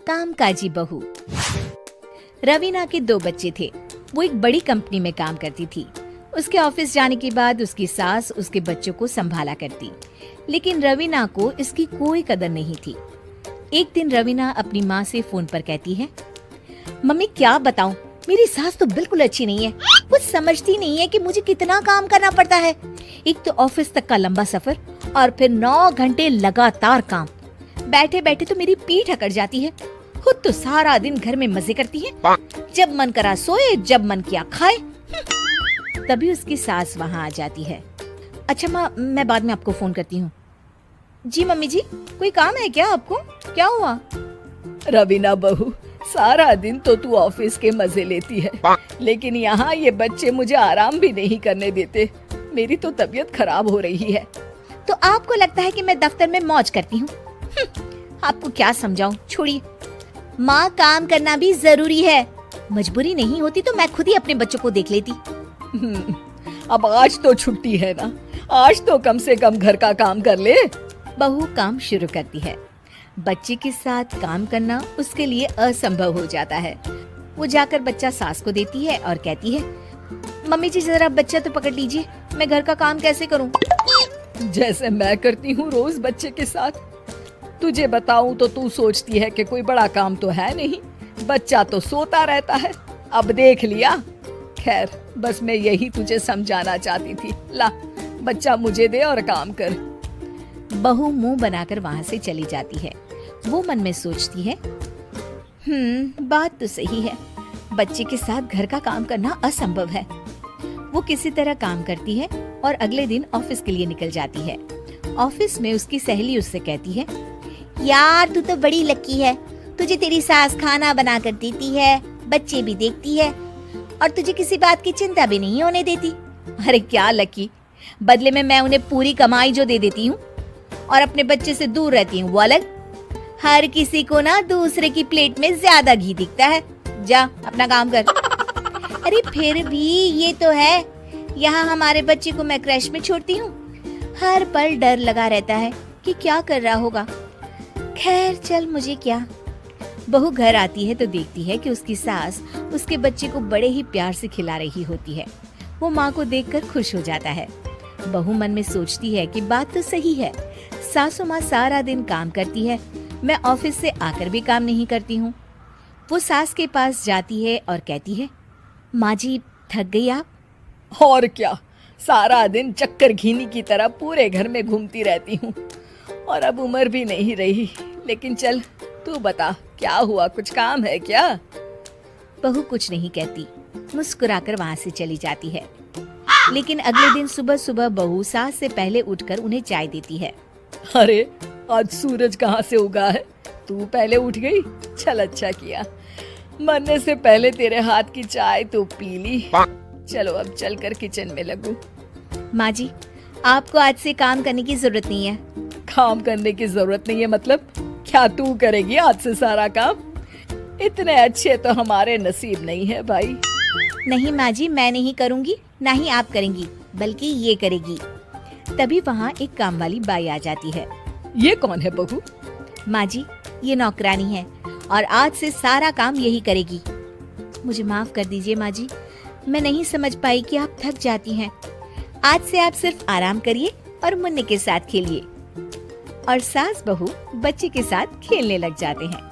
कामकाजी बहू। रवीना के 2 बच्चे थे। वो एक बड़ी कंपनी में काम करती थी। उसके ऑफिस जाने के बाद उसकी सास उसके बच्चों को संभाला करती, लेकिन रवीना को इसकी कोई कदर नहीं थी। एक दिन रवीना अपनी माँ से फोन पर कहती है, मम्मी क्या बताऊं, मेरी सास तो बिल्कुल अच्छी नहीं है। कुछ समझती नहीं है कि मुझे कितना काम करना पड़ता है। एक तो ऑफिस तक का लंबा सफर और फिर 9 घंटे लगातार काम। बैठे बैठे तो मेरी पीठ अकड़ जाती है। खुद तो सारा दिन घर में मजे करती है, जब मन करा सोए, जब मन किया खाए। तभी उसकी सास वहाँ आ जाती है। अच्छा माँ, मैं बाद में आपको फोन करती हूँ। जी मम्मी जी, कोई काम है क्या आपको? क्या हुआ? रवीना बहू, सारा दिन तो तू ऑफिस के मजे लेती है, लेकिन यहाँ ये बच्चे मुझे आराम भी नहीं करने देते। मेरी तो तबीयत खराब हो रही है। तो आपको लगता है कि मैं दफ्तर में मौज करती हूँ? आपको क्या समझाऊं, छोड़िए। माँ, काम करना भी जरूरी है। मजबूरी नहीं होती तो मैं खुद ही अपने बच्चों को देख लेती। अब आज तो छुट्टी है ना, आज तो कम से कम घर का काम कर ले। बहू काम शुरू करती है। बच्चे के साथ काम करना उसके लिए असंभव हो जाता है। वो जाकर बच्चा सास को देती है और कहती है, मम्मी जी जरा बच्चा तो पकड़ लीजिए, मैं घर का काम कैसे करूं? जैसे मैं करती हूँ रोज बच्चे के साथ। तुझे बताऊं तो तू सोचती है कि कोई बड़ा काम तो है नहीं, बच्चा तो सोता रहता है। अब देख लिया। खैर, बस मैं यही तुझे समझाना चाहती थी। ला, बच्चा मुझे दे और काम कर। बहू मुंह बनाकर वहाँ से चली जाती है। वो मन में सोचती है, बात तो सही है, बच्चे के साथ घर का काम करना असंभव है। वो किसी तरह काम करती है और अगले दिन ऑफिस के लिए निकल जाती है। ऑफिस में उसकी सहेली उससे कहती है, यार तू तो बड़ी लकी है, तुझे तेरी सास खाना बना कर देती है, बच्चे भी देखती है और तुझे किसी बात की चिंता भी नहीं होने देती। अरे क्या लकी, बदले में मैं उन्हें पूरी कमाई जो दे देती हूँ और अपने बच्चे से दूर रहती हूँ वो अलग। हर किसी को ना दूसरे की प्लेट में ज्यादा घी दिखता है। जा अपना काम कर। अरे फिर भी ये तो है, यहाँ हमारे बच्चे को मैं क्रैश में छोड़ती हूँ, हर पल डर लगा रहता है कि क्या कर रहा होगा। खैर चल, मुझे क्या। बहू घर आती है तो देखती है कि उसकी सास उसके बच्चे को बड़े ही प्यार से खिला रही होती है। वो माँ को देखकर खुश हो जाता है। बहू मन में सोचती है कि बात तो सही है, सासू माँ सारा दिन काम करती है, मैं ऑफिस से आकर भी काम नहीं करती हूँ। वो सास के पास जाती है और कहती है, माँ जी थक गई आप? और क्या, सारा दिन चक्कर घीनी की तरह पूरे घर में घूमती रहती हूँ और अब उम्र भी नहीं रही। लेकिन चल तू बता, क्या हुआ, कुछ काम है क्या? बहू कुछ नहीं कहती, मुस्कुराकर वहाँ से चली जाती है। लेकिन अगले दिन सुबह सुबह बहू सास से पहले उठकर उन्हें चाय देती है। अरे आज सूरज कहाँ से उगा है, तू पहले उठ गई? चल अच्छा किया, मरने से पहले तेरे हाथ की चाय तो पी ली। चलो अब चलकर किचन में लगूं। माँ जी, आपको आज से काम करने की जरूरत नहीं है। काम करने की जरूरत नहीं है मतलब? क्या तू करेगी आज से सारा काम? इतने अच्छे तो हमारे नसीब नहीं है भाई। नहीं माँ जी, मैं नहीं करूँगी, ना ही आप करेंगी, बल्कि ये करेगी। तभी वहाँ एक काम वाली बाई आ जाती है। ये कौन है बहू? माँ जी, ये नौकरानी है और आज से सारा काम यही करेगी। मुझे माफ कर दीजिए माँ जी, मैं नहीं समझ पाई कि आप थक जाती हैं। आज से आप सिर्फ आराम करिए और मुन्ने के साथ खेलिए। और सास बहू बच्चे के साथ खेलने लग जाते हैं।